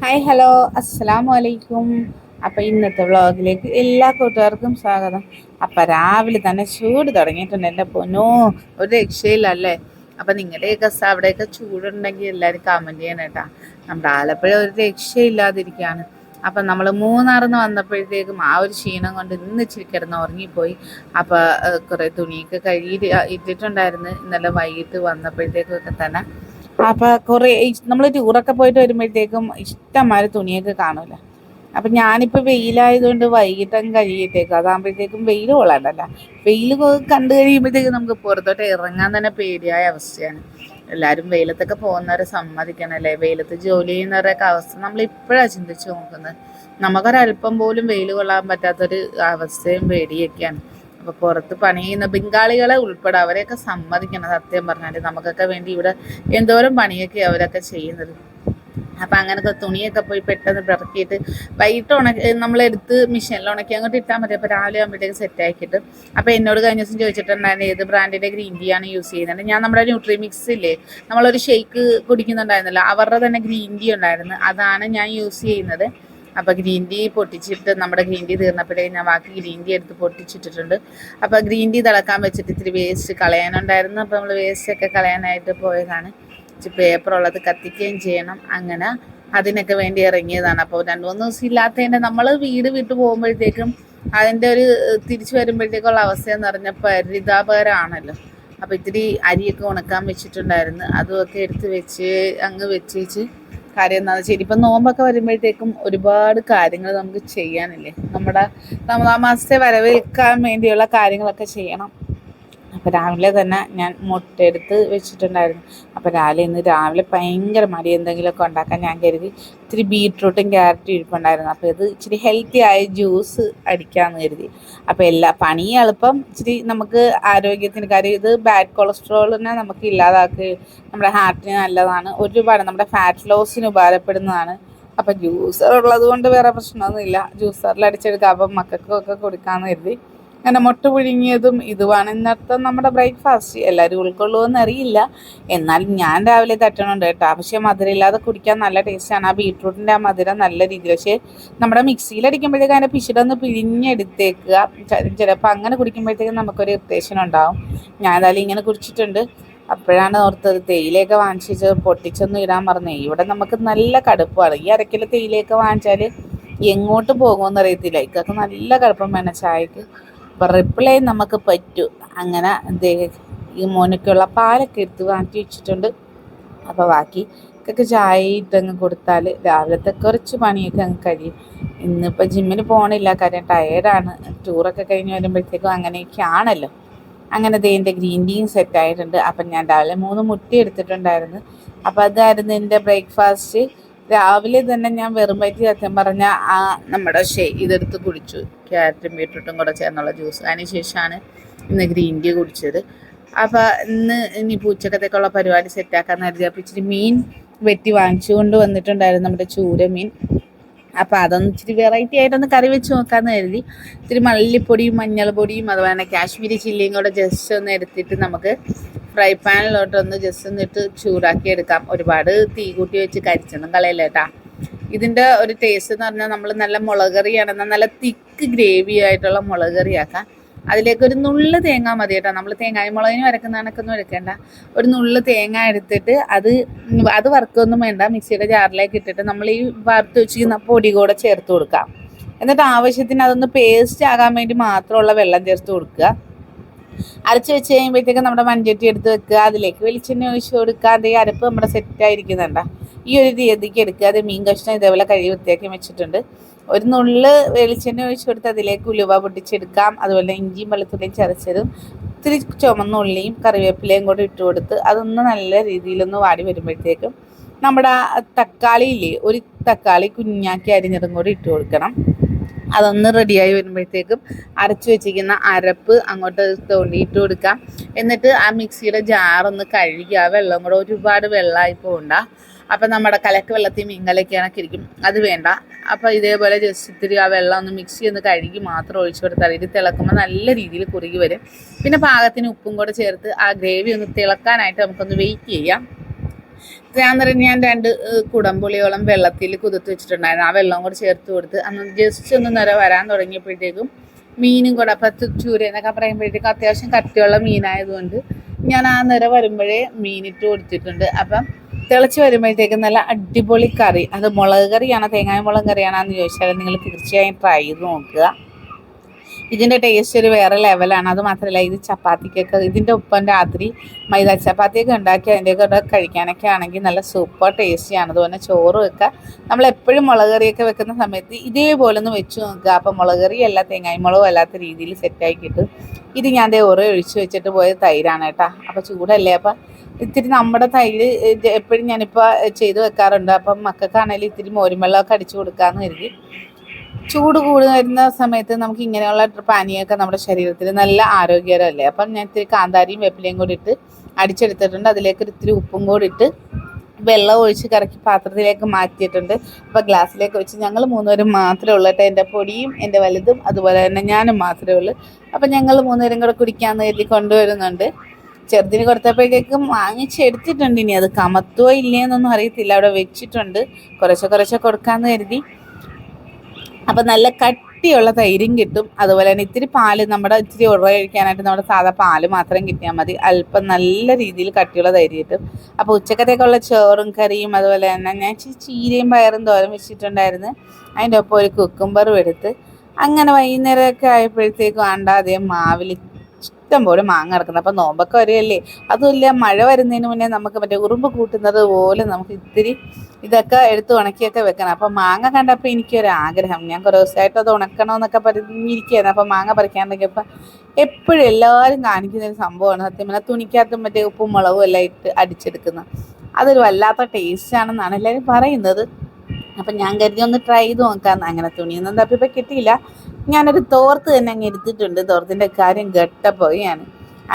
Hi hello അസ്സലാമു അലൈക്കും. അപ്പം ഇന്നത്തെ വ്ളോഗിലേക്ക് എല്ലാ കൂട്ടുകാർക്കും സ്വാഗതം. അപ്പം രാവിലെ തന്നെ ചൂട് തുടങ്ങിയിട്ടുണ്ട് എൻ്റെ പൊന്നോ, ഒരു രക്ഷയില്ലല്ലേ. അപ്പം നിങ്ങളുടെയൊക്കെ അവിടെയൊക്കെ ചൂടുണ്ടെങ്കിൽ എല്ലാവരും കമൻറ്റ് ചെയ്യണം കേട്ടോ. നമ്മുടെ ആലപ്പുഴ ഒരു രക്ഷയില്ലാതിരിക്കുകയാണ്. അപ്പം നമ്മൾ മൂന്നാറിന്ന് വന്നപ്പോഴത്തേക്കും ആ ഒരു ക്ഷീണം കൊണ്ട് ഇന്ന് ഇച്ചിരി കിടന്ന് ഉറങ്ങിപ്പോയി. അപ്പോൾ കുറേ തുണിയൊക്കെ കഴുകി ഇട്ടിട്ടുണ്ടായിരുന്നു ഇന്നലെ വൈകിട്ട് വന്നപ്പോഴത്തേക്കൊക്കെ തന്നെ. അപ്പോൾ കുറേ നമ്മൾ ടൂറൊക്കെ പോയിട്ട് വരുമ്പോഴത്തേക്കും ഇഷ്ടംമാതിരി തുണിയൊക്കെ കാണൂല. അപ്പം ഞാനിപ്പോൾ വെയിലായതുകൊണ്ട് വൈകിട്ടങ്ങ് കഴുകിയിട്ടേക്കും, അതാകുമ്പോഴത്തേക്കും വെയിൽ കൊള്ളാണ്ടല്ല. വെയിൽ കണ്ടു കഴിയുമ്പോഴത്തേക്കും നമുക്ക് പുറത്തോട്ട് ഇറങ്ങാൻ തന്നെ പേടിയായ അവസ്ഥയാണ്. എല്ലാവരും വെയിലത്തൊക്കെ പോകുന്നവരെ സമ്മതിക്കണമല്ലേ. വെയിലത്ത് ജോലി ചെയ്യുന്നവരുടെയൊക്കെ അവസ്ഥ നമ്മൾ ഇപ്പോഴാണ് ചിന്തിച്ച് നോക്കുന്നത്. നമുക്കൊരല്പം പോലും വെയിൽ കൊള്ളാൻ പറ്റാത്തൊരു അവസ്ഥയും പേടിയൊക്കെയാണ്. അപ്പോൾ പുറത്ത് പണി ചെയ്യുന്ന ബംഗാളികളെ ഉൾപ്പെടെ അവരെയൊക്കെ സമ്മതിക്കണം. സത്യം പറഞ്ഞാൽ നമുക്കൊക്കെ വേണ്ടി ഇവിടെ എന്തോരം പണിയൊക്കെ അവരൊക്കെ ചെയ്യുന്നത്. അപ്പം അങ്ങനത്തെ തുണിയൊക്കെ പോയി പെട്ടെന്ന് പിറക്കിയിട്ട് വൈകിട്ട് നമ്മളെടുത്ത് മെഷീനിൽ ഉണക്കി അങ്ങോട്ട് ഇട്ടാൽ മതി. അപ്പോൾ രാവിലെ ആകുമ്പോഴത്തേക്ക് സെറ്റ് ആക്കിയിട്ട്. അപ്പോൾ എന്നോട് കഴിഞ്ഞ ദിവസം ചോദിച്ചിട്ടുണ്ടായിരുന്നു ഏത് ബ്രാൻഡിൻ്റെ ഗ്രീൻ ടീ ആണ് യൂസ് ചെയ്യുന്നത്. ഞാൻ നമ്മുടെ ന്യൂട്രി മിക്സ് ഇല്ലേ, നമ്മളൊരു ഷെയ്ക്ക് കുടിക്കുന്നുണ്ടായിരുന്നല്ലോ, അവരുടെ തന്നെ ഗ്രീൻ ടീ ഉണ്ടായിരുന്നു, അതാണ് ഞാൻ യൂസ് ചെയ്യുന്നത്. അപ്പോൾ ഗ്രീൻ ടീ പൊട്ടിച്ചിട്ട് നമ്മുടെ ഗ്രീൻ ടീ തീർന്നപ്പോഴേക്കും ഞാൻ ബാക്കി ഗ്രീൻ ടീ എടുത്ത് പൊട്ടിച്ചിട്ടിട്ടുണ്ട്. അപ്പോൾ ഗ്രീൻ ടീ തിളക്കാൻ വെച്ചിട്ട് ഇത്തിരി വേസ്റ്റ് കളയാനുണ്ടായിരുന്നു. അപ്പോൾ നമ്മൾ വേസ്റ്റൊക്കെ കളയാനായിട്ട് പോയതാണ്. ഇച്ചിരി പേപ്പറുള്ളത് കത്തിക്കുകയും ചെയ്യണം. അങ്ങനെ അതിനൊക്കെ വേണ്ടി ഇറങ്ങിയതാണ്. അപ്പോൾ 2-3 ദിവസം ഇല്ലാത്തതിൻ്റെ നമ്മൾ വീട് വിട്ട് പോകുമ്പോഴത്തേക്കും അതിൻ്റെ ഒരു തിരിച്ചു വരുമ്പോഴത്തേക്കുള്ള അവസ്ഥയെന്ന് പറഞ്ഞാൽ പരിതാപകരമാണല്ലോ. അപ്പോൾ ഇത്തിരി അരിയൊക്കെ ഉണക്കാൻ വെച്ചിട്ടുണ്ടായിരുന്നു, അതുമൊക്കെ എടുത്ത് വെച്ച് അങ്ങ് വെച്ചേച്ച് കാര്യം എന്താണെന്ന് വെച്ചാൽ ഇപ്പം നോമ്പൊക്കെ വരുമ്പോഴത്തേക്കും ഒരുപാട് കാര്യങ്ങൾ നമുക്ക് ചെയ്യാനില്ലേ. നമ്മുടെ റമദാൻ മാസത്തെ വരവേൽക്കാൻ വേണ്ടിയുള്ള കാര്യങ്ങളൊക്കെ ചെയ്യണം. അപ്പോൾ രാവിലെ തന്നെ ഞാൻ മുട്ടയെടുത്ത് വെച്ചിട്ടുണ്ടായിരുന്നു. അപ്പോൾ ഇന്ന് രാവിലെ ഭയങ്കര മടി എന്തെങ്കിലുമൊക്കെ ഉണ്ടാക്കാൻ ഞാൻ കരുതി ഇത്തിരി ബീട്രൂട്ടും ക്യാരറ്റും ഇരിപ്പുണ്ടായിരുന്നു. അപ്പോൾ ഇത് ഇച്ചിരി ഹെൽത്തി ആയ ജ്യൂസ് അടിക്കാമെന്ന് കരുതി. അപ്പോൾ പണി എളുപ്പം, ഇച്ചിരി നമുക്ക് ആരോഗ്യത്തിന് കാര്യം ഇത് ബാഡ് കൊളസ്ട്രോളിനെ നമുക്ക് ഇല്ലാതാക്കി നമ്മുടെ ഹാർട്ടിന് നല്ലതാണ്, ഒരുപാട് നമ്മുടെ ഫാറ്റ് ലോസിന് ഉപകാരപ്പെടുന്നതാണ്. അപ്പോൾ ജ്യൂസർ ഉള്ളത് കൊണ്ട് വേറെ പ്രശ്നമൊന്നുമില്ല, ജ്യൂസറിൽ അടിച്ചെടുക്കാം. അപ്പം മക്കൾക്കൊക്കെ കൊടുക്കാമെന്ന് കരുതി അങ്ങനെ മുട്ട പുഴുങ്ങിയതും ഇതുമാണ് ഇന്നത്തെ നമ്മുടെ ബ്രേക്ക്ഫാസ്റ്റ്. എല്ലാവരും ഉൾക്കൊള്ളുമെന്ന് അറിയില്ല, എന്നാലും ഞാൻ രാവിലെ തട്ടണുണ്ട് കേട്ടോ. പക്ഷേ മധുരമില്ലാതെ കുടിക്കാൻ നല്ല ടേസ്റ്റാണ്. ആ ബീട്രൂട്ടിൻ്റെ ആ മധുരം നല്ല രീതിയിൽ, പക്ഷേ നമ്മുടെ മിക്സിയിൽ അടിക്കുമ്പോഴത്തേക്കും അതിൻ്റെ പിശിടൊന്ന് പിഴിഞ്ഞെടുത്തേക്കുക. ചിലപ്പോൾ അങ്ങനെ കുടിക്കുമ്പോഴത്തേക്കും നമുക്കൊരു ഇറിറ്റേഷൻ ഉണ്ടാവും. ഞാൻ എന്തായാലും ഇങ്ങനെ കുടിച്ചിട്ടുണ്ട്. അപ്പോഴാണ് ഓർത്തത് തേയിലയൊക്കെ വാങ്ങിച്ച് പൊട്ടിച്ചൊന്നും ഇടാൻ പറഞ്ഞേ. ഇവിടെ നമുക്ക് നല്ല കടുപ്പമാണ്. ഈ അരക്കിലോ തേയിലയൊക്കെ വാങ്ങിച്ചാൽ എങ്ങോട്ട് പോകുമെന്ന് അറിയത്തില്ല. ഇതൊക്കെ നല്ല കടുപ്പം വേണം ചായക്ക്. അപ്പോൾ റിപ്ലൈ നമുക്ക് പറ്റും. അങ്ങനെ ഈ മോനൊക്കെയുള്ള പാലൊക്കെ എടുത്ത് മാറ്റി വെച്ചിട്ടുണ്ട്. അപ്പോൾ ബാക്കി ഒക്കെ ചായ ഇട്ടങ്ങ് കൊടുത്താൽ രാവിലത്തെ കുറച്ച് പണിയൊക്കെ അങ്ങ് കഴിയും. ഇന്നിപ്പോൾ ജിമ്മിന് പോകണില്ല, കാര്യം ടയേർഡാണ്. ടൂറൊക്കെ കഴിഞ്ഞ് വരുമ്പോഴത്തേക്കും അങ്ങനെയൊക്കെ ആണല്ലോ. അങ്ങനെ എൻ്റെ ഗ്രീൻ ടീയും സെറ്റായിട്ടുണ്ട്. അപ്പം ഞാൻ രാവിലെ 3 മുട്ട എടുത്തിട്ടുണ്ടായിരുന്നു. അപ്പോൾ അതായിരുന്നു എൻ്റെ ബ്രേക്ക്ഫാസ്റ്റ്. രാവിലെ തന്നെ ഞാൻ വെറും വയറ്റിൽ സത്യം പറഞ്ഞാൽ നമ്മുടെ ഇതെടുത്ത് കുടിച്ചു, ക്യാരറ്റും ബീട്രൂട്ടും കൂടെ ചേർന്നുള്ള ജ്യൂസ്. അതിന് ശേഷമാണ് ഇന്ന് ഗ്രീൻ ടീ കുടിച്ചത്. അപ്പോൾ ഇനി ഉച്ചക്കത്തേക്കുള്ള പരിപാടി സെറ്റാക്കാൻ കരുതി. അപ്പോൾ ഇച്ചിരി മീൻ വെട്ടി വാങ്ങിച്ചു കൊണ്ട് വന്നിട്ടുണ്ടായിരുന്നു, നമ്മുടെ ചൂര മീൻ. അപ്പോൾ അതൊന്ന് ഇച്ചിരി വെറൈറ്റി ആയിട്ടൊന്ന് കറി വെച്ച് നോക്കാമെന്ന് കരുതി. ഇത്തിരി മല്ലിപ്പൊടിയും മഞ്ഞൾ പൊടിയും അതുപോലെ തന്നെ കാശ്മീരി ചില്ലിയും കൂടെ ജസ്റ്റ് ഒന്ന് എടുത്തിട്ട് നമുക്ക് ഫ്രൈ പാനിലോട്ടൊന്ന് ജസ്റ്റ് ഒന്നിട്ട് ചൂടാക്കി എടുക്കാം. ഒരുപാട് തീ കൂട്ടി വെച്ച് കരിച്ചൊന്നും കളയില്ല കേട്ടോ. ഇതിൻ്റെ ഒരു ടേസ്റ്റ് എന്ന് പറഞ്ഞാൽ നമ്മൾ നല്ല മുളക് കറിയാണെന്നാൽ നല്ല തിക്ക് ഗ്രേവി ആയിട്ടുള്ള മുളക് കറിയാക്കാം. അതിലേക്കൊരു നുള്ള് തേങ്ങ മതി കേട്ടോ. നമ്മൾ തേങ്ങായി മുളകിന് വരക്കുന്ന കണക്കൊന്നും എടുക്കേണ്ട. ഒരു നുള്ള് തേങ്ങ എടുത്തിട്ട് അത് വറുക്കൊന്നും വേണ്ട, മിക്സിയുടെ ജാറിലേക്ക് ഇട്ടിട്ട് നമ്മൾ ഈ വറുത്ത് വെച്ചിരിക്കുന്ന പൊടി കൂടെ ചേർത്ത് കൊടുക്കാം. എന്നിട്ട് ആവശ്യത്തിന് അതൊന്ന് പേസ്റ്റ് ആകാൻ വേണ്ടി മാത്രമുള്ള വെള്ളം ചേർത്ത് കൊടുക്കുക. അരച്ച് വെച്ച് കഴിയുമ്പോഴത്തേക്കും നമ്മുടെ മൺചട്ടി എടുത്ത് വെക്കുക, അതിലേക്ക് വെളിച്ചെണ്ണ ഒഴിച്ച് കൊടുക്കുക. അതേ അരപ്പ് നമ്മുടെ സെറ്റായിരിക്കുന്നുണ്ട. ഈ ഒരു രീതിക്ക് എടുക്കുക. അത് മീൻ കഷ്ണം ഇതേപോലെ കഴുകി വൃത്തിയാക്കി വെച്ചിട്ടുണ്ട്. ഒരു നുള്ള് വെളിച്ചെണ്ണ ഒഴിച്ച് കൊടുത്ത് അതിലേക്ക് ഉലുവ പൊട്ടിച്ചെടുക്കാം. അതുപോലെ ഇഞ്ചിയും വെളുത്തുള്ളിയും ചതച്ചതും ഇത്തിരി ചുമന്ന ഉള്ളിയും കറിവേപ്പിലയും കൂടെ ഇട്ട് കൊടുത്ത് അതൊന്ന് നല്ല രീതിയിലൊന്ന് വാടി വരുമ്പോഴത്തേക്കും നമ്മുടെ തക്കാളിയില്ലേ, ഒരു തക്കാളി കുഞ്ഞാക്കി അരിഞ്ഞതും കൂടി ഇട്ട് കൊടുക്കണം. അതൊന്ന് റെഡിയായി വരുമ്പോഴത്തേക്കും അരച്ച് വെച്ചിരിക്കുന്ന അരപ്പ് അങ്ങോട്ട് തോണ്ടിയിട്ട് കൊടുക്കാം. എന്നിട്ട് ആ മിക്സിയുടെ ജാറൊന്ന് കഴുകി ആ വെള്ളം കൂടെ ഒരുപാട് വെള്ളമായി പോകണ്ട. അപ്പം നമ്മുടെ കലക്ക് വെള്ളത്തിൽ മീൻ കലക്കിയാണൊക്കെ ഇരിക്കും, അത് വേണ്ട. അപ്പോൾ ഇതേപോലെ ജസ്റ്റ് ഇത്തിരി ആ വെള്ളം ഒന്ന് മിക്സി ഒന്ന് കഴുകി മാത്രം ഒഴിച്ചു കൊടുത്താൽ ഇത് തിളക്കുമ്പോൾ നല്ല രീതിയിൽ കുറുകി വരും. പിന്നെ പാകത്തിന് ഉപ്പും കൂടെ ചേർത്ത് ആ ഗ്രേവി ഒന്ന് തിളക്കാനായിട്ട് നമുക്കൊന്ന് വെയിറ്റ് ചെയ്യാം. അന്നേരം ഞാൻ 2 കുടംപുളിയോളം വെള്ളത്തിൽ കുതിർത്ത് വെച്ചിട്ടുണ്ടായിരുന്നു. ആ വെള്ളം കൂടെ ചേർത്ത് കൊടുത്ത് അന്ന് ജസ്റ്റ് ഒന്ന് നിറ വരാൻ തുടങ്ങിയപ്പോഴത്തേക്കും മീനും കൂടെ അപ്പം ചൂര എന്നൊക്കെ പറയുമ്പോഴത്തേക്കും അത്യാവശ്യം കട്ടിയുള്ള മീനായതുകൊണ്ട് ഞാൻ ആ നിറ വരുമ്പോഴേ മീനിട്ട് കൊടുത്തിട്ടുണ്ട്. അപ്പം തിളച്ച് വരുമ്പോഴത്തേക്കും നല്ല അടിപൊളി കറി, അത് മുളക് കറിയാണോ തേങ്ങായ മുളക് കറിയാണോ എന്ന് ചോദിച്ചാൽ നിങ്ങൾ തീർച്ചയായും ട്രൈ ചെയ്ത് നോക്കുക. ഇതിൻ്റെ ടേസ്റ്റ് ഒരു വേറെ ലെവലാണ്. അത് മാത്രമല്ല ഇത് ചപ്പാത്തിക്കൊക്കെ ഇതിൻ്റെ ഒപ്പം രാത്രി മൈദ ചപ്പാത്തിയൊക്കെ ഉണ്ടാക്കി അതിൻ്റെയൊക്കെ കൂടെ കഴിക്കാനൊക്കെ ആണെങ്കിൽ നല്ല സൂപ്പർ ടേസ്റ്റിയാണ്. അതുപോലെ ചോറ് വെക്കുക, നമ്മളെപ്പോഴും മുളക് കറിയൊക്കെ വെക്കുന്ന സമയത്ത് ഇതേപോലെ ഒന്ന് വെച്ച് നോക്കുക. അപ്പം മുളക് കറിയല്ല തേങ്ങായി മുളകും അല്ലാത്ത രീതിയിൽ സെറ്റാക്കി കിട്ടും. ഇത് ഞാൻ ഒഴിച്ച് വെച്ചിട്ട് പോയ തൈരാണ് കേട്ടോ. അപ്പോൾ ചൂടല്ലേ, അപ്പം ഇത്തിരി നമ്മുടെ തൈര് എപ്പോഴും ഞാനിപ്പോൾ ചെയ്ത് വെക്കാറുണ്ട്. അപ്പം മക്കൾക്കാണെങ്കിലും ഇത്തിരി മോരും വെള്ളമൊക്കെ അടിച്ചു കൊടുക്കാമെന്ന് കരുതി. ചൂട് വരുന്ന സമയത്ത് നമുക്ക് ഇങ്ങനെയുള്ള പാനീയമൊക്കെ നമ്മുടെ ശരീരത്തിന് നല്ല ആരോഗ്യകരമല്ലേ. അപ്പം ഞാൻ ഇത്തിരി കാന്താരിയും വേപ്പിലയും കൂടി ഇട്ട് അടിച്ചെടുത്തിട്ടുണ്ട്. അതിലേക്ക് ഇത്തിരി ഉപ്പും കൂടി ഇട്ട് വെള്ളം ഒഴിച്ച് കറക്കി പാത്രത്തിലേക്ക് മാറ്റിയിട്ടുണ്ട്. അപ്പോൾ ഗ്ലാസ്സിലേക്ക് വെച്ച് ഞങ്ങൾ 3 പേരും മാത്രമേ ഉള്ളൂ കേട്ടോ. എൻ്റെ പൊടിയും എൻ്റെ വലുതും അതുപോലെ തന്നെ ഞാനും മാത്രമേ ഉള്ളൂ. അപ്പം ഞങ്ങൾ 3 പേരും കൂടെ കുടിക്കാമെന്ന് കരുതി കൊണ്ടുവരുന്നുണ്ട്. ചെറുതിന് കൊടുത്തപ്പോഴേക്കും വാങ്ങിച്ചെടുത്തിട്ടുണ്ട്. ഇനി അത് കമത്തുവോ ഇല്ലയെന്നൊന്നും അറിയത്തില്ല, അവിടെ വെച്ചിട്ടുണ്ട്. കുറച്ച് കൊടുക്കാമെന്ന് കരുതി. അപ്പം നല്ല കട്ടിയുള്ള തൈരും കിട്ടും. അതുപോലെ തന്നെ ഇത്തിരി പാല്, നമ്മുടെ ഇത്തിരി കഴിക്കാനായിട്ട് നമ്മുടെ സാധാ പാല് മാത്രം കിട്ടിയാൽ മതി. അല്പം നല്ല രീതിയിൽ കട്ടിയുള്ള തൈര് കിട്ടും. അപ്പോൾ ഉച്ചക്കത്തേക്കുള്ള ചോറും കറിയും അതുപോലെ തന്നെ ഞാൻ ചീരയും പയറും തോരൻ വെച്ചിട്ടുണ്ടായിരുന്നു. അതിൻ്റെ ഒപ്പം ഒരു കുക്കുംബറും എടുത്ത് അങ്ങനെ വൈകുന്നേരമൊക്കെ ആയപ്പോഴത്തേക്കും അതേ മാവിൽ ഇഷ്ടം പോലെ മാങ്ങ ഇറക്കുന്നത്. അപ്പം നോമ്പൊക്കെ വരികയല്ലേ, അതുമില്ല മഴ വരുന്നതിന് മുന്നേ നമുക്ക് മറ്റേ ഉറുമ്പ് കൂട്ടുന്നത് പോലെ നമുക്ക് ഇത്തിരി ഇതൊക്കെ എടുത്ത് ഉണക്കിയൊക്കെ വെക്കണം. അപ്പം മാങ്ങ കണ്ടപ്പോൾ എനിക്കൊരാഗ്രഹം, ഞാൻ കുറേ ദിവസമായിട്ട് അത് ഉണക്കണമെന്നൊക്കെ പറഞ്ഞിരിക്കുകയായിരുന്നു. അപ്പം മാങ്ങ പറിക്കാണ്ടെങ്കിയപ്പോൾ എപ്പോഴും എല്ലാവരും കാണിക്കുന്നൊരു സംഭവമാണ് സത്യം പറഞ്ഞാൽ തുണിക്കകത്തും മറ്റേ ഉപ്പും മുളകും എല്ലാം ഇട്ട് അടിച്ചെടുക്കുന്നത്. അതൊരു വല്ലാത്ത ടേസ്റ്റാണെന്നാണ് എല്ലാവരും പറയുന്നത്. അപ്പം ഞാൻ കരുതി ഒന്ന് ട്രൈ ചെയ്ത് നോക്കാമെന്ന്. അങ്ങനെ തുണിയൊന്നും തപ്പിപ്പോൾ കിട്ടിയില്ല. ഞാനൊരു തോർത്ത് തന്നെ അങ്ങ് എടുത്തിട്ടുണ്ട്. തോർത്തിൻ്റെ കാര്യം ഘട്ടപ്പോയാണ്.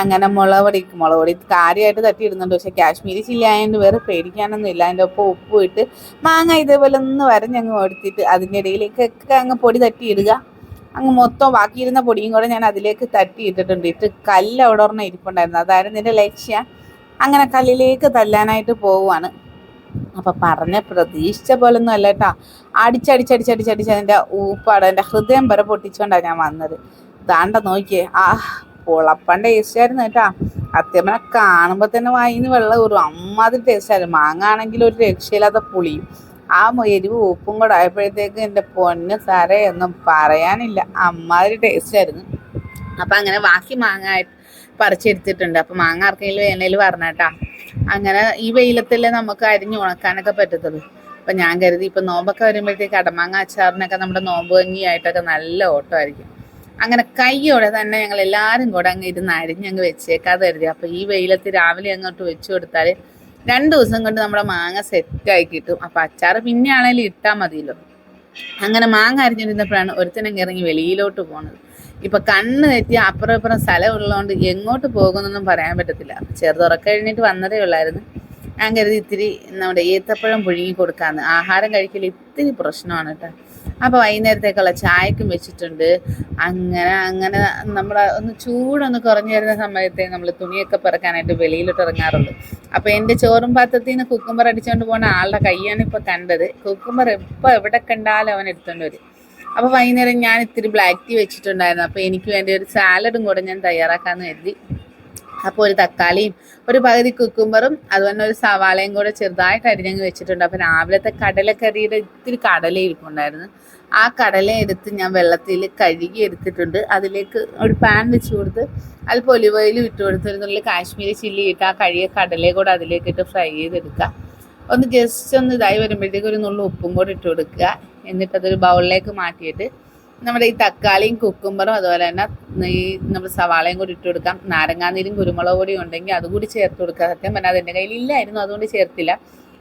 അങ്ങനെ മുളക് പൊടി കാര്യമായിട്ട് തട്ടിയിടുന്നുണ്ട്. പക്ഷേ കാശ്മീരി ചില്ലി ആയതുകൊണ്ട് വേറെ പേടിക്കാനൊന്നും ഇല്ല. അതിൻ്റെ ഒപ്പം ഉപ്പും ഇട്ട് മാങ്ങ ഇതേപോലെ ഒന്ന് വരഞ്ഞങ്ങ് എടുത്തിട്ട് അതിൻ്റെ ഇടയിലേക്കൊക്കെ അങ്ങ് പൊടി തട്ടിയിടുക. അങ്ങ് മൊത്തം ബാക്കിയിരുന്ന പൊടിയും കൂടെ ഞാൻ അതിലേക്ക് തട്ടിയിട്ടിട്ടുണ്ട്. ഇട്ട് കല്ല് അവിടെ ഒരെണ്ണം ഇരിപ്പുണ്ടായിരുന്നു, അതായിരുന്നു എൻ്റെ ലക്ഷ്യം. അങ്ങനെ കല്ലിലേക്ക് തല്ലാനായിട്ട് പോവുകയാണ്. അപ്പം പറഞ്ഞ പ്രതീക്ഷിച്ച പോലൊന്നും അല്ല കേട്ടോ. അടിച്ചടിച്ചടിച്ചടിച്ചടിച്ച് അതിൻ്റെ ഊപ്പാട് എൻ്റെ ഹൃദയം വരെ പൊട്ടിച്ചുകൊണ്ടാണ് ഞാൻ വന്നത്. താണ്ട നോക്കിയേ, പൊളപ്പൻ ടേസ്റ്റായിരുന്നു കേട്ടോ. അത്യമനെ കാണുമ്പോൾ തന്നെ വായിന്ന് വെള്ളം കയറും, അമ്മാതിരി ടേസ്റ്റായിരുന്നു. മാങ്ങ ആണെങ്കിൽ ഒരു രക്ഷയില്ലാത്ത പുളിയും ആ എരിവ് ഉപ്പും കൂടെ ആയപ്പോഴത്തേക്ക് എൻ്റെ പൊന്ന് സാരയൊന്നും പറയാനില്ല, അമ്മാതിരി ടേസ്റ്റായിരുന്നു. അപ്പം അങ്ങനെ ബാക്കി മാങ്ങ പറിച്ചെടുത്തിട്ടുണ്ട്. അപ്പം മാങ്ങ ആർക്കെങ്കിലും വേനൽ പറഞ്ഞേട്ടാ. അങ്ങനെ ഈ വെയിലത്തല്ലേ നമുക്ക് അരിഞ്ഞ് ഉണക്കാനൊക്കെ പറ്റത്തുള്ളൂ. അപ്പം ഞാൻ കരുതി ഇപ്പം നോമ്പൊക്കെ വരുമ്പോഴത്തേക്ക് അടമാങ്ങ അച്ചാറിനൊക്കെ നമ്മുടെ നോമ്പ് കഞ്ഞിയായിട്ടൊക്കെ നല്ല ഓട്ടമായിരിക്കും. അങ്ങനെ കയ്യോടെ തന്നെ ഞങ്ങൾ എല്ലാവരും കൂടെ അങ്ങ് ഇരുന്ന് അരിഞ്ഞങ്ങ് വെച്ചേക്കാതെ കരുതി. അപ്പോൾ ഈ വെയിലത്ത് രാവിലെ അങ്ങോട്ട് വെച്ച് കൊടുത്താൽ 2 ദിവസം കൊണ്ട് നമ്മുടെ മാങ്ങ സെറ്റായി കിട്ടും. അപ്പോൾ അച്ചാർ പിന്നെ ആണെങ്കിലും ഇട്ടാൽ മതിയല്ലോ. അങ്ങനെ മാങ്ങ അരിഞ്ഞിരുന്നപ്പോഴാണ് ഒരുത്തനങ്ങ് ഇറങ്ങി വെളിയിലോട്ട് പോകുന്നത്. ഇപ്പം കണ്ണ് തെറ്റി അപ്പുറം ഇപ്പുറം സ്ഥലം ഉള്ളതുകൊണ്ട് എങ്ങോട്ട് പോകുന്നൊന്നും പറയാൻ പറ്റത്തില്ല. ചെറുതുറക്കം കഴിഞ്ഞിട്ട് വന്നതേ ഉള്ളായിരുന്നു. ഞാൻ കരുതി ഇത്തിരി നമ്മുടെ ഏത്തപ്പഴം പുഴുങ്ങി കൊടുക്കാമെന്ന്. ആഹാരം കഴിക്കൽ ഇത്തിരി പ്രശ്നമാണ് കേട്ടോ. അപ്പോൾ വൈകുന്നേരത്തേക്കുള്ള ചായക്കും വെച്ചിട്ടുണ്ട്. അങ്ങനെ നമ്മുടെ ചൂടൊന്ന് കുറഞ്ഞു വരുന്ന സമയത്തെ നമ്മൾ തുണിയൊക്കെ പെറുക്കാനായിട്ട് വെളിയിലോട്ട് ഇറങ്ങാറുള്ളൂ. അപ്പോൾ എൻ്റെ ചോറും പാത്രത്തിൽ നിന്ന് കുക്കുംബർ അടിച്ചുകൊണ്ട് പോകുന്ന ആളുടെ കൈയാണ് ഇപ്പോൾ കണ്ടത്. കുക്കുംബർ എപ്പോൾ എവിടെ കണ്ടാലും അവൻ എടുത്തുകൊണ്ട് വരും. അപ്പോൾ വൈകുന്നേരം ഞാൻ ഇത്തിരി ബ്ലാക്ക് ടീ വെച്ചിട്ടുണ്ടായിരുന്നു. അപ്പോൾ എനിക്ക് വേണ്ടി ഒരു സാലഡും കൂടെ ഞാൻ തയ്യാറാക്കാമെന്ന് കരുതി. അപ്പോൾ ഒരു തക്കാളിയും ഒരു പകുതി കുക്കുംബറും അതുപോലെ ഒരു സവാളയും കൂടെ ചെറുതായിട്ട് അരിഞ്ഞങ്ങ് വെച്ചിട്ടുണ്ട്. അപ്പോൾ രാവിലത്തെ കടലക്കറിയുടെ ഇത്തിരി കടല ഇരിപ്പുണ്ടായിരുന്നു. ആ കടല എടുത്ത് ഞാൻ വെള്ളത്തിൽ കഴുകി എടുത്തിട്ടുണ്ട്. അതിലേക്ക് ഒരു പാൻ വെച്ച് കൊടുത്ത് അല്പം ഒലിവ് ഓയിലും ഇട്ട് കൊടുത്തിരുന്നുള്ള കാശ്മീരി ചില്ലി ഇട്ട് ആ കഴുകിയ കടലയും കൂടെ അതിലേക്ക് ഇട്ട് ഫ്രൈ ചെയ്തെടുക്കുക. ഒന്ന് ജസ്റ്റ് ഒന്ന് ഇതായി വരുമ്പോഴത്തേക്ക് ഒരു നുള്ളു ഉപ്പും കൂടെ ഇട്ട് കൊടുക്കുക. എന്നിട്ടതൊരു ബൗളിലേക്ക് മാറ്റിയിട്ട് നമ്മുടെ ഈ തക്കാളിയും കുക്കുംബറും അതുപോലെ തന്നെ ഈ നമ്മൾ സവാളയും കൂടി ഇട്ട് കൊടുക്കാം. നാരങ്ങാനീരും കുരുമുളക് പൊടിയും ഉണ്ടെങ്കിൽ അതുകൂടി ചേർത്ത് കൊടുക്കുക. സത്യം പറഞ്ഞാൽ അതെൻ്റെ കയ്യിൽ ഇല്ലായിരുന്നു, അതുകൊണ്ട് ചേർത്തില്ല.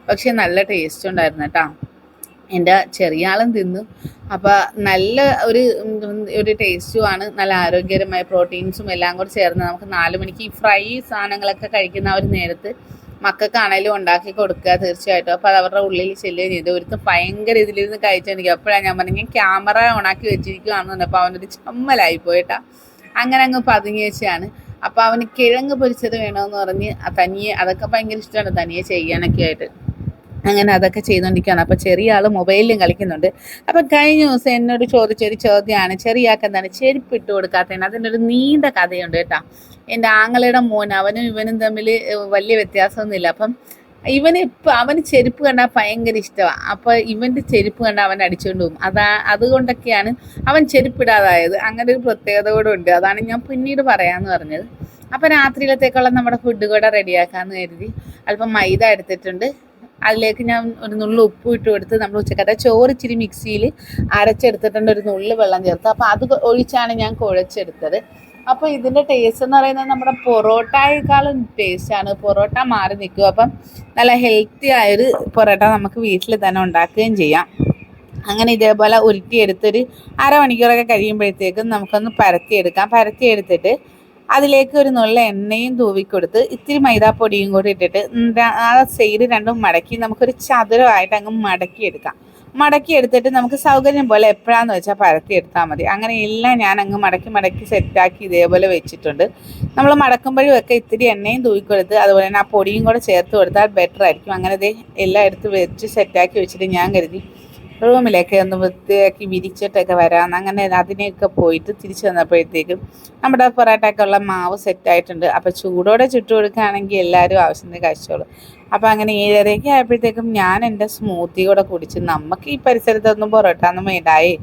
പക്ഷേ നല്ല ടേസ്റ്റ് ഉണ്ടായിരുന്നു കേട്ടോ. എൻ്റെ ചെറിയ ആളും തിന്നു. അപ്പോൾ നല്ല ഒരു ടേസ്റ്റുമാണ്, നല്ല ആരോഗ്യകരമായ പ്രോട്ടീൻസും എല്ലാം കൂടി ചേർന്ന് നമുക്ക് 4 മണിക്ക് ഈ ഫ്രൈ സാധനങ്ങളൊക്കെ കഴിക്കുന്ന ആ ഒരു നേരത്ത് മക്കൾക്കാണേലും ഉണ്ടാക്കി കൊടുക്കുക തീർച്ചയായിട്ടും. അപ്പോൾ അത് അവരുടെ ഉള്ളിൽ ചെല്ലുകയും ചെയ്തു. ഒരുത്തും ഭയങ്കര ഇതിലിരുന്ന് കഴിച്ചെനിക്ക്. അപ്പോഴാണ് ഞാൻ പറഞ്ഞു ഞാൻ ക്യാമറ ഓണാക്കി വെച്ചിരിക്കുകയാണെന്ന് പറഞ്ഞപ്പോൾ അവനൊരു ചമ്മലായി പോയിട്ടാ. അങ്ങനെ അങ്ങ് പതുങ്ങി വെച്ചാണ്. അപ്പോൾ അവന് കിഴങ്ങ് പൊരിച്ചത് വേണമെന്ന് പറഞ്ഞ് തനിയെ അതൊക്കെ ഭയങ്കര ഇഷ്ടമാണ് തനിയെ ചെയ്യാനൊക്കെ ആയിട്ട്. അങ്ങനെ അതൊക്കെ ചെയ്തുകൊണ്ടിരിക്കുകയാണ്. അപ്പോൾ ചെറിയ ആൾ മൊബൈലിലും കളിക്കുന്നുണ്ട്. അപ്പം കഴിഞ്ഞ ദിവസം എന്നോട് ചോദിച്ചൊരു ചോദ്യമാണ്, ചെറിയാൾക്ക് എന്താണ് ചെരുപ്പ് ഇട്ട് കൊടുക്കാത്തതിന്. അതിൻ്റെ ഒരു നീണ്ട കഥയുണ്ട് കേട്ടോ. എൻ്റെ ആങ്ങളയുടെ മോൻ, അവനും ഇവനും തമ്മിൽ വലിയ വ്യത്യാസമൊന്നുമില്ല. അപ്പം അവന് ചെരുപ്പ് കണ്ടാൽ ഭയങ്കര ഇഷ്ടമാണ്. അപ്പോൾ ഇവൻ്റെ ചെരുപ്പ് കണ്ടാൽ അവൻ അടിച്ചുകൊണ്ട് പോകും. അതുകൊണ്ടൊക്കെയാണ് അവൻ ചെരുപ്പിടാതായത്. അങ്ങനെ ഒരു പ്രത്യേകത കൂടെ ഉണ്ട്. അതാണ് ഞാൻ പിന്നീട് പറയാമെന്ന് പറഞ്ഞത്. അപ്പോൾ രാത്രിയിലത്തേക്കുള്ള നമ്മുടെ ഫുഡ് കൂടെ റെഡിയാക്കാമെന്ന് കരുതി അല്പം മൈദ എടുത്തിട്ടുണ്ട്. അതിലേക്ക് ഞാൻ ഒരു നുള്ളു ഉപ്പ് ഇട്ട് കൊടുത്ത് നമ്മൾ ഉച്ചക്കത്തെ ചോറ് ഇച്ചിരി മിക്സിയിൽ അരച്ചെടുത്തിട്ടുണ്ട്. ഒരു നുള്ളു വെള്ളം ചേർത്ത്. അപ്പോൾ അത് ഒഴിച്ചാണ് ഞാൻ കുഴച്ചെടുത്തത്. അപ്പോൾ ഇതിൻ്റെ ടേസ്റ്റ് എന്ന് പറയുന്നത് നമ്മുടെ പൊറോട്ടയേക്കാളും ടേസ്റ്റാണ്. പൊറോട്ട മാറി നിൽക്കും. അപ്പം നല്ല ഹെൽത്തി ആയൊരു പൊറോട്ട നമുക്ക് വീട്ടിൽ തന്നെ ഉണ്ടാക്കുകയും ചെയ്യാം. അങ്ങനെ ഇതേപോലെ ഉരുട്ടിയെടുത്തൊരു അരമണിക്കൂറൊക്കെ കഴിയുമ്പോഴത്തേക്കും നമുക്കൊന്ന് പരത്തിയെടുത്തിട്ട് അതിലേക്ക് ഒരു നുള്ള എണ്ണയും തൂവിക്കൊടുത്ത് ഇത്തിരി മൈദാപ്പൊടിയും കൂടി ഇട്ടിട്ട് ആ സൈഡ് രണ്ടും മടക്കി നമുക്കൊരു ചതുരമായിട്ട് അങ്ങ് മടക്കിയെടുത്തിട്ട് നമുക്ക് സൗകര്യം പോലെ എപ്പോഴാന്ന് വെച്ചാൽ പരത്തിയെടുത്താൽ മതി. അങ്ങനെ എല്ലാം ഞാൻ അങ്ങ് മടക്കി സെറ്റാക്കി ഇതേപോലെ വെച്ചിട്ടുണ്ട്. നമ്മൾ മടക്കുമ്പോഴും ഒക്കെ ഇത്തിരി എണ്ണയും തൂവിക്കൊടുത്ത് അതുപോലെ തന്നെ ആ പൊടിയും കൂടെ ചേർത്ത് കൊടുത്താൽ ബെറ്റർ ആയിരിക്കും. അങ്ങനെ എല്ലാം എടുത്ത് വെച്ച് സെറ്റാക്കി വെച്ചിട്ട് ഞാൻ കരുതി റൂമിലേക്ക് ഒന്ന് വൃത്തിയാക്കി വിരിച്ചിട്ടൊക്കെ വരാമെന്ന്. അങ്ങനെ അതിനെയൊക്കെ പോയിട്ട് തിരിച്ചു വന്നപ്പോഴത്തേക്കും നമ്മുടെ പൊറോട്ടയ്ക്കുള്ള മാവ് സെറ്റായിട്ടുണ്ട്. അപ്പോൾ ചൂടോടെ ചുട്ടു കൊടുക്കുകയാണെങ്കിൽ എല്ലാവരും ആവശ്യത്തിന് കഴിച്ചോളും. അപ്പോൾ അങ്ങനെ 7:30 ആയപ്പോഴത്തേക്കും ഞാൻ എൻ്റെ സ്മൂത്തി കൂടെ കുടിച്ച്. നമുക്ക് ഈ പരിസരത്തൊന്നും പൊറോട്ട ഒന്നും വേണ്ടായേ.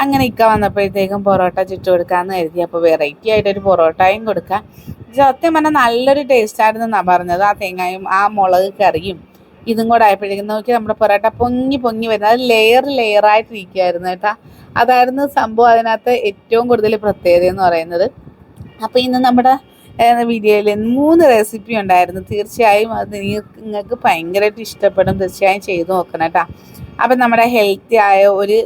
അങ്ങനെ വന്നപ്പോഴത്തേക്കും പൊറോട്ട ചുട്ടു കൊടുക്കാമെന്ന് കരുതി. അപ്പോൾ വെറൈറ്റി ആയിട്ടൊരു പൊറോട്ടയും കൊടുക്കാം. സത്യം പറഞ്ഞാൽ നല്ലൊരു ടേസ്റ്റായിരുന്നു എന്നാണ് പറഞ്ഞത്. ആ തേങ്ങയും ആ മുളക് കറിയും ഇതും കൂടെ ആയപ്പോഴേക്കും നോക്കി നമ്മുടെ പൊറോട്ട പൊങ്ങി വരുന്നത്. അത് ലെയറായിട്ടിരിക്കുകയായിരുന്നു കേട്ടോ. അതായിരുന്നു സംഭവം. അതിനകത്ത് ഏറ്റവും കൂടുതൽ പ്രത്യേകത എന്ന് പറയുന്നത്. അപ്പോൾ ഇന്ന് നമ്മുടെ വീഡിയോയിൽ 3 റെസിപ്പി ഉണ്ടായിരുന്നു. തീർച്ചയായും അത് നിങ്ങൾക്ക് ഭയങ്കരമായിട്ട് ഇഷ്ടപ്പെടും. തീർച്ചയായും ചെയ്ത് നോക്കണം കേട്ടോ. അപ്പം നമ്മുടെ ഹെൽത്തി ആയ ഒരു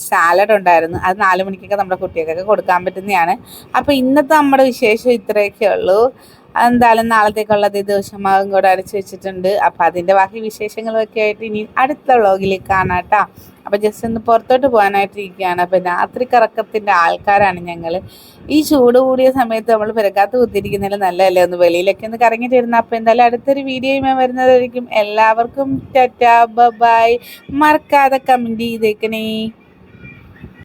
സാലഡ് ഉണ്ടായിരുന്നു. അത് 4 മണിക്കൊക്കെ നമ്മുടെ കുട്ടികൾക്കൊക്കെ കൊടുക്കാൻ പറ്റുന്നതാണ്. അപ്പോൾ ഇന്നത്തെ നമ്മുടെ വിശേഷം ഇത്രയൊക്കെ ഉള്ളൂ. എന്തായാലും നാളത്തേക്കുള്ളത് ദിവസമാകും കൂടെ അരച്ച് വെച്ചിട്ടുണ്ട്. അപ്പോൾ അതിൻ്റെ ബാക്കി വിശേഷങ്ങളൊക്കെ ആയിട്ട് ഇനി അടുത്ത വ്ളോഗിൽ കാണാം കേട്ടോ. അപ്പോൾ ജസ്റ്റ് ഒന്ന് പുറത്തോട്ട് പോകാനായിട്ടിരിക്കുകയാണ്. അപ്പോൾ രാത്രി കറക്കത്തിൻ്റെ ആൾക്കാരാണ് ഞങ്ങൾ. ഈ ചൂട് കൂടിയ സമയത്ത് നമ്മൾ പെരക്കാത്ത കുത്തിരിക്കുന്നതിൽ നല്ലതല്ലേ ഒന്ന് വെളിയിലൊക്കെ ഒന്ന് കറങ്ങിയിട്ട് വരുന്നത്. അപ്പോൾ എന്തായാലും അടുത്തൊരു വീഡിയോയുമായി വരുന്നതായിരിക്കും. എല്ലാവർക്കും ടാറ്റാ ബൈ. മറക്കാതെ കമൻറ്റ് ചെയ്തേക്കണേ.